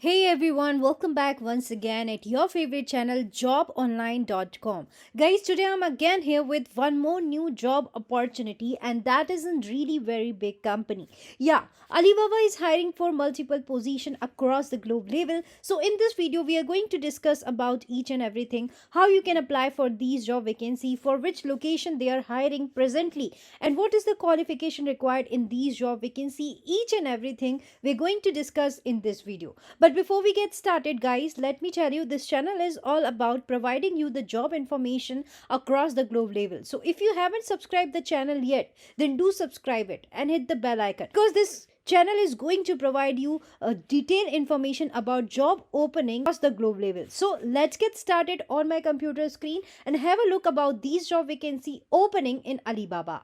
Hey everyone, welcome back once again at your favorite channel jobonline.com. Guys, today I'm again here with one more new job opportunity and that is in really very big company. Yeah, Alibaba is hiring for multiple position across the globe level. So in this video we are going to discuss about each and everything, how you can apply for these job vacancy, for which location they are hiring presently and what is the qualification required in these job vacancy, each and everything we're going to discuss in this video. But before we get started, guys, let me tell you this channel is all about providing you the job information across the globe level. So if you haven't subscribed the channel yet, then do subscribe it and hit the bell icon because this channel is going to provide you detailed information about job opening across the globe level. So let's get started on my computer screen and have a look about these job vacancy opening in Alibaba.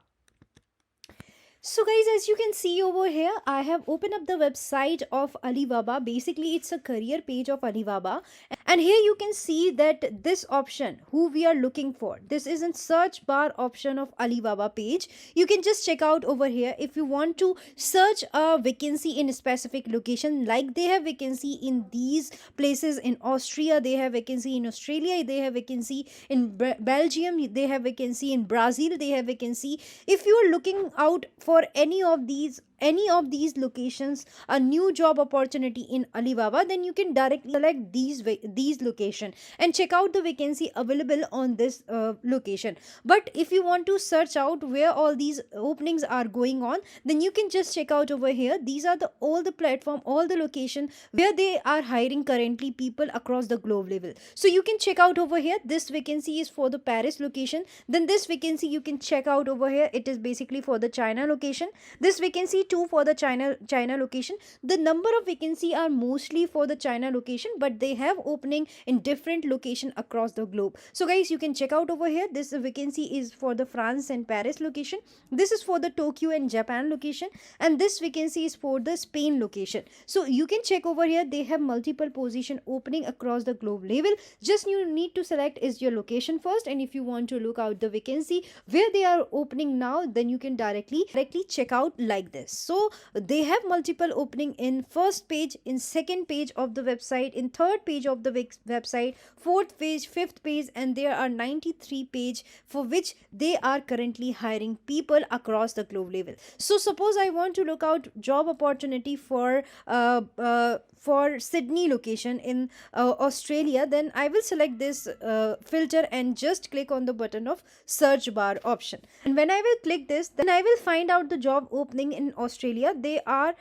So guys, as you can see over here, I have opened up the website of Alibaba. Basically, it's a career page of Alibaba. And here you can see that this option, who we are looking for, this is in search bar option of Alibaba page. You can just check out over here if you want to search a vacancy in a specific location, like they have vacancy in these places in Austria, they have vacancy in Australia, they have vacancy in Belgium, they have vacancy in Brazil, they have vacancy. If you are looking out for any of these locations a new job opportunity in Alibaba, then you can directly select these location and check out the vacancy available on this location. But if you want to search out where all these openings are going on, then you can just check out over here. These are the all the platform, all the location where they are hiring currently people across the globe level. So you can check out over here. This vacancy is for the Paris location. Then this vacancy you can check out over here. It is basically for the China location. This vacancy too for the China location. The number of vacancy are mostly for the China location, but they have opening in different location across the globe. So guys, you can check out over here. This vacancy is for the France and Paris location. This is for the Tokyo and Japan location, and this vacancy is for the Spain location. So you can check over here. They have multiple position opening across the globe level. Just you need to select is your location first, and if you want to look out the vacancy where they are opening now, then you can directly check out like this. So they have multiple opening in first page, in second page of the website, in third page of the website, fourth page, fifth page, and there are 93 page for which they are currently hiring people across the globe level. So suppose I want to look out job opportunity for Sydney location in Australia, then I will select this filter and just click on the button of search bar option. And when I will click this, then I will find out the job opening in Australia. They are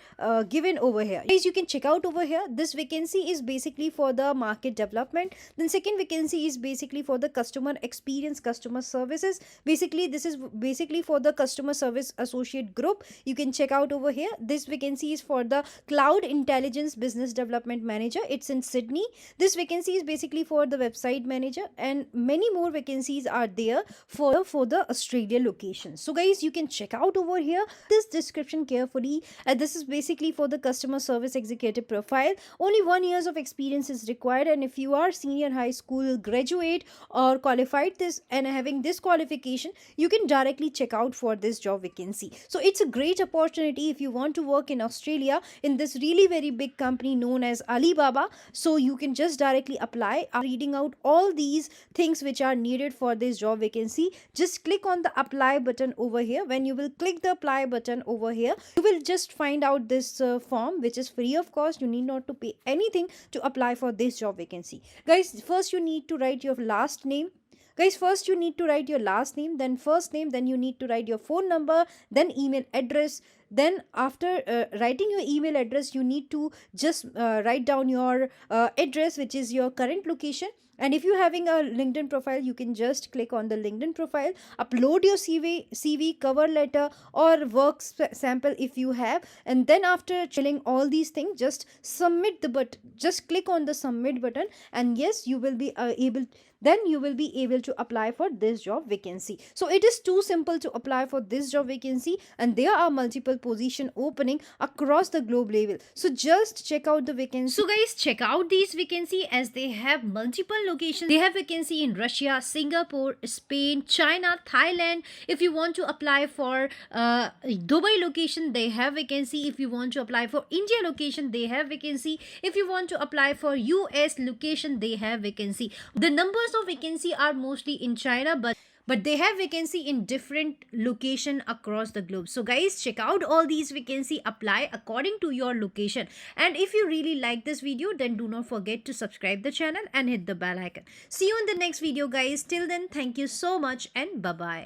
given over here. Guys, you can check out over here. This vacancy is basically for the market development. Then second vacancy is basically for the customer experience, customer services. Basically, this is basically for the customer service associate group. You can check out over here. This vacancy is for the cloud intelligence business development manager. It's in Sydney. This vacancy is basically for the website manager, and many more vacancies are there for the Australia location. So guys, you can check out over here this description carefully. This is basically for the customer service executive profile. Only 1 year of experience is required, and if you are senior high school graduate or qualified this and having this qualification, you can directly check out for this job vacancy. So it's a great opportunity if you want to work in Australia in this really very big company known as Alibaba. So you can just directly apply. After reading out all these things which are needed for this job vacancy, just click on the apply button over here. When you will click the apply button over here, you will just find out this form which is free of cost. You need not to pay anything to apply for this job vacancy. Guys, first you need to write your last name. Guys, first you need to write your last name, then first name, then you need to write your phone number, then email address. Then after writing your email address, you need to just write down your address, which is your current location. And if you're having a LinkedIn profile, you can just click on the LinkedIn profile, upload your CV, cover letter, or work sample if you have. And then after filling all these things, just submit the button. Just click on the submit button, and yes, you will be able to apply for this job vacancy. So it is too simple to apply for this job vacancy, and there are multiple position opening across the globe level. So just check out the vacancy. So guys, check out these vacancy as they have multiple locations. They have vacancy in Russia, Singapore, Spain, China, Thailand. If you want to apply for Dubai location, they have vacancy. If you want to apply for India location, they have vacancy. If you want to apply for US location, they have vacancy. The numbers of vacancy are mostly in China, but they have vacancy in different location across the globe. So guys, check out all these vacancy, apply according to your location. And if you really like this video, then do not forget to subscribe the channel and hit the bell icon. See you in the next video guys. Till then, thank you so much and bye bye.